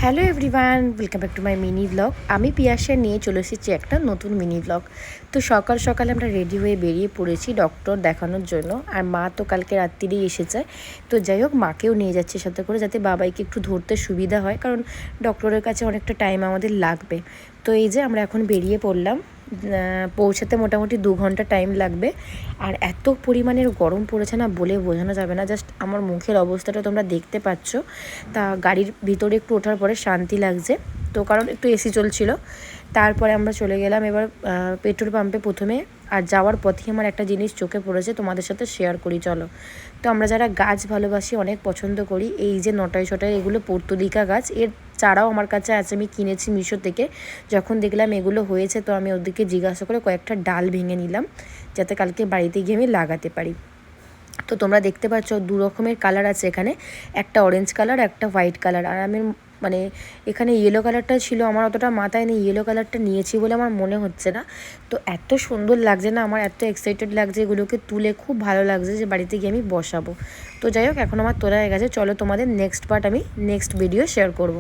Hello everyone, welcome back to my mini blog. আমি পিয়াসা নিয়ে চলে এসেছি একটা নতুন মিনি ব্লগ। তো সকাল সকালে আমরা রেডি হয়ে বেরিয়ে পড়েছি ডক্টর দেখানোর জন্য। আর মা তো কালকে রাত্রিরেই এসেছে, তো যাই হোক মাকেও নিয়ে যাচ্ছে সাথে করে, যাতে বাবাইকে একটু ধরতে সুবিধা হয়, কারণ ডক্টরের কাছে অনেকটা টাইম আমাদের লাগবে। তো এই যে আমরা এখন বেরিয়ে পড়লাম, পৌঁছাতে মোটামুটি 2 ঘন্টা টাইম লাগবে। আর এত পরিমাণের গরম পড়েছে না, বলে বোঝানো যাবে না। জাস্ট আমার মুখের অবস্থাটা তোমরা দেখতে পাচ্ছ। তা গাড়ির ভিতরে একটু ওঠার পরে শান্তি লাগছে, তো কারণ একটু এসি চলছিল। তারপরে আমরা চলে গেলাম এবার পেট্রোল পাম্পে প্রথমে। আর যাওয়ার পথেই আমার একটা জিনিস চোখে পড়েছে, তোমাদের সাথে শেয়ার করি চলো। তো আমরা যারা গাছ ভালোবাসি, অনেক পছন্দ করি, এই যে নটায় ছটায় এগুলো পর্তুলিকা গাছ, এর চারাও আমার কাছে আছে, আমি কিনেছি মিশো থেকে। যখন দেখলাম এগুলো হয়েছে, তো আমি ওদেরকে জিজ্ঞাসা করে কয়েকটা ডাল ভেঙে নিলাম, যাতে কালকে বাড়িতে গিয়ে আমি লাগাতে পারি। তো তোমরা দেখতে পাচ্ছ 2 রকমের কালার আছে এখানে, একটা অরেঞ্জ কালার, একটা হোয়াইট কালার। আর আমি মানে এখানে ইয়েলো কালারটা ছিল, আমার অতটা মাথায় নেই, ইয়েলো কালারটা নিয়েছি বলে আমার মনে হচ্ছে না। তো এত সুন্দর লাগছে না, আমার এত এক্সাইটেড লাগছে এগুলোকে তুলে, খুব ভালো লাগছে যে বাড়িতে গিয়ে আমি বসাবো। তো যাই হোক, এখন আমার তোলা হয়ে গেছে, চলো তোমাদের নেক্সট পার্ট আমি নেক্সট ভিডিও শেয়ার করব।